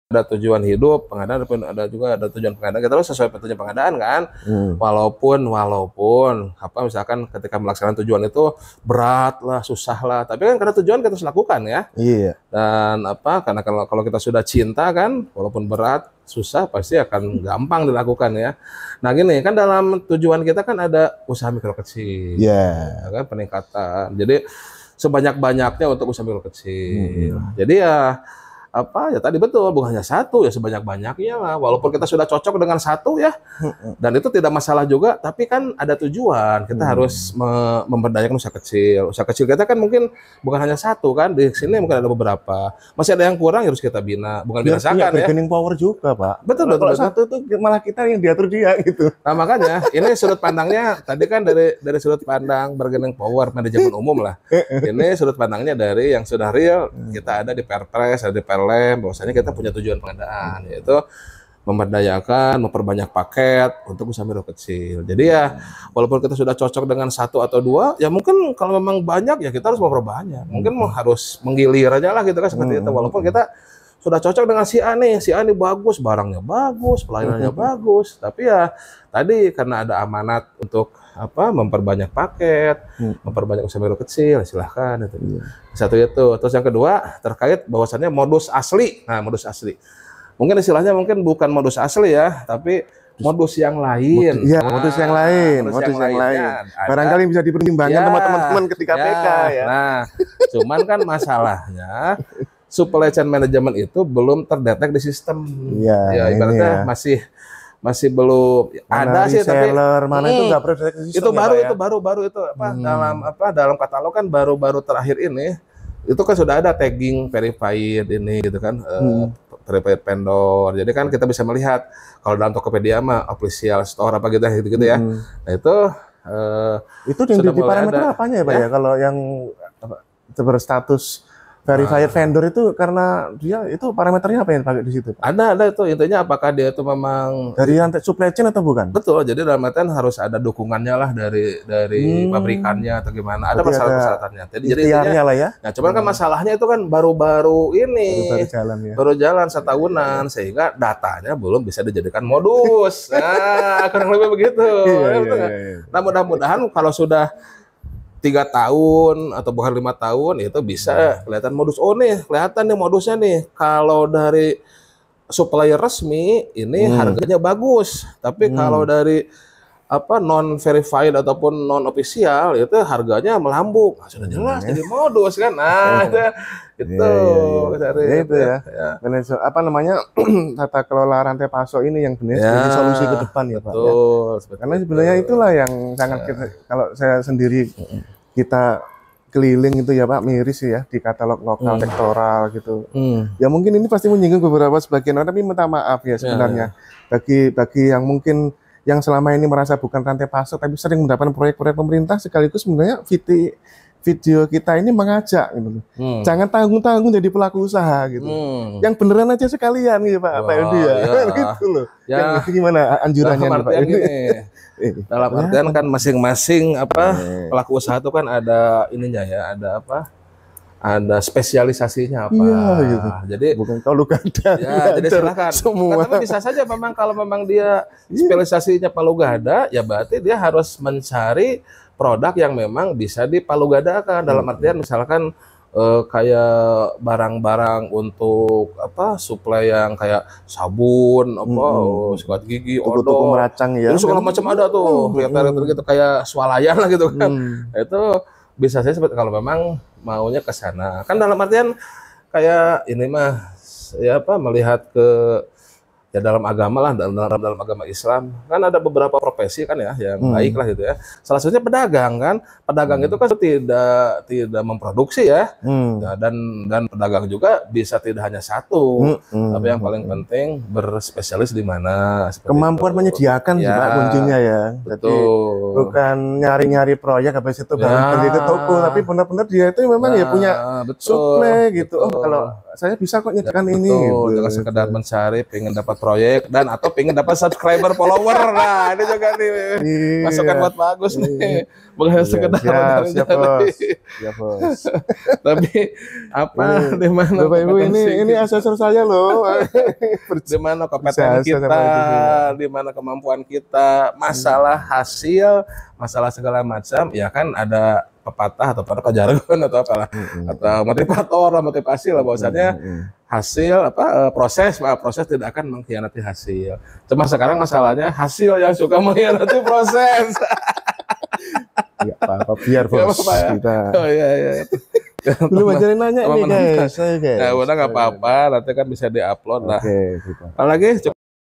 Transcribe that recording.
ada tujuan hidup, pengadaan ada juga ada tujuan pengadaan. Kita harus sesuai tujuan pengadaan kan. Walaupun apa misalkan ketika melaksanakan tujuan itu berat lah, susah lah, tapi kan karena tujuan kita harus lakukan ya. Iya. Dan apa karena kalau kita sudah cinta kan, walaupun berat, susah pasti akan gampang dilakukan ya. Nah gini kan dalam tujuan kita kan ada usaha mikro kecil, ya kan peningkatan. Jadi sebanyak-banyaknya untuk usaha mikro kecil. Jadi ya apa ya tadi betul bukan hanya satu ya sebanyak-banyaknya lah walaupun kita sudah cocok dengan satu ya dan itu tidak masalah juga tapi kan ada tujuan kita harus memberdayakan usaha kecil kita kan mungkin bukan hanya satu kan di sini mungkin ada beberapa masih ada yang kurang harus kita bina bukan binasakan ya bargaining power juga Pak betul satu tuh malah kita yang diatur dia gitu. Nah makanya ini sudut pandangnya tadi kan dari sudut pandang bargaining power manajemen umum lah ini sudut pandangnya dari yang sudah real kita ada di Perpres ada di bahwasanya kita punya tujuan pengadaan yaitu memberdayakan, memperbanyak paket untuk usaha mikro kecil. Jadi ya walaupun kita sudah cocok dengan satu atau dua, ya mungkin kalau memang banyak ya kita harus memperbanyak. Mungkin harus menggilir aja lah gitu kan seperti itu. Walaupun kita sudah cocok dengan si A nih bagus, barangnya bagus, pelayanannya bagus. Tapi ya tadi karena ada amanat untuk apa memperbanyak paket, memperbanyak usaha mikro kecil, silahkan itu. Satu itu. Terus yang kedua terkait bahwasannya modus asli. Nah, modus asli. Mungkin istilahnya mungkin bukan modus asli ya, tapi modus yang lain. Iya, modus yang lain. Modus yang lain. Barangkali bisa dipertimbangkan sama teman-teman ketika PK ya. Nah, cuman kan masalahnya supply chain management itu belum terdetek di sistem. Ya, ibaratnya masih belum ada sih tapi mana itu nggak pernah itu baru itu apa dalam katalog kan baru terakhir ini itu kan sudah ada tagging verified ini gitu kan verified vendor jadi kan kita bisa melihat kalau dalam Tokopedia mah official store apa gitu ya nah itu di parameter apanya ya Pak ya kalau yang berstatus verified vendor itu karena dia itu parameternya apa yang dipakai di situ? Ada itu intinya apakah dia itu memang dari rantai supply chain atau bukan? Betul. Jadi dalam artian harus ada dukungannya lah dari pabrikannya atau gimana. Ada persyaratan-persyaratannya. Jadi intinya lah ya. Nah, cuman kan masalahnya itu kan baru baru jalan setahunan sehingga datanya belum bisa dijadikan modus. Nah, kurang lebih begitu. Nah, mudah-mudahan kalau sudah 3 tahun atau bahkan 5 tahun itu bisa kelihatan modus kelihatan nih modusnya nih kalau dari supplier resmi ini harganya bagus tapi kalau dari apa non verified ataupun non official itu harganya melambung sudah jelas jadi modus kan itu ya. Apa namanya tata kelola rantai pasok ini yang benar solusi ke depan ya Pak ya. Karena sebenarnya itulah yang sangat kalau saya sendiri kita keliling itu ya Pak miris ya di katalog lokal sektoral gitu. Ya mungkin ini pasti menyinggung beberapa sebagian orang tapi minta maaf ya sebenarnya bagi yang mungkin yang selama ini merasa bukan rantai pasok tapi sering mendapatkan proyek-proyek pemerintah sekaligus sebenarnya video kita ini mengajak gitu. Jangan tanggung-tanggung jadi pelaku usaha gitu. Yang beneran aja sekalian gitu Pak Yudi ya. Gitu loh. Ya. Yang gimana anjurannya nih Pak Yudi? Dalam artian kan masing-masing pelaku usaha itu kan ada ininya ya, ada spesialisasinya apa. Gitu. Jadi bukan kalau gada. Ya, jadi silakan. Semua. Tapi bisa saja memang kalau memang dia spesialisasinya palu gada, ya berarti dia harus mencari produk yang memang bisa dipalugadakan. Dalam artian misalkan kayak barang-barang untuk suplai yang kayak sabun, sikat gigi, odol, meracang ya. Itu segala macam ada tuh. Gitu kayak swalayan lah gitu kan. Itu bisa saya seperti kalau memang maunya ke sana. Kan dalam artian kayak ini mah melihat ke ya dalam agama lah dalam agama Islam kan ada beberapa profesi kan ya yang baik lah gitu ya. Salah satunya pedagang kan. Pedagang itu kan tidak memproduksi ya. Dan pedagang juga bisa tidak hanya satu. Tapi yang paling penting berspesialis di mana. Kemampuan menyediakan sih Pak kuncinya ya. Jadi bukan nyari-nyari proyek habis itu balik ke toko tapi benar-benar dia itu memang ya punya suplai gitu. Kalau saya bisa kok nyediakan ini. Betul, jangan sekedar mencari, pengen dapat proyek dan atau pengen dapat subscriber follower. Nah, ini juga nih masukan buat bagus nih. Bukan sekedar siap, bos. Ya, bos. Tapi apa di mana Bapak Ibu ini asesor saya loh. Di mana kompetensi kita, di mana kemampuan kita, masalah hasil, masalah segala macam, ya kan ada pepatah atau pada jargon atau apalah atau motivator lah, motivasi lah bahwasannya hasil proses tidak akan mengkhianati hasil. Cuma sekarang masalahnya hasil yang suka mengkhianati proses. Ya apa-apa biar bos ya. kita. Oh iya. Belum aja nanya nih guys. Ya udah nggak apa-apa, nanti kan bisa diupload lah. Oke, gitu. Apalagi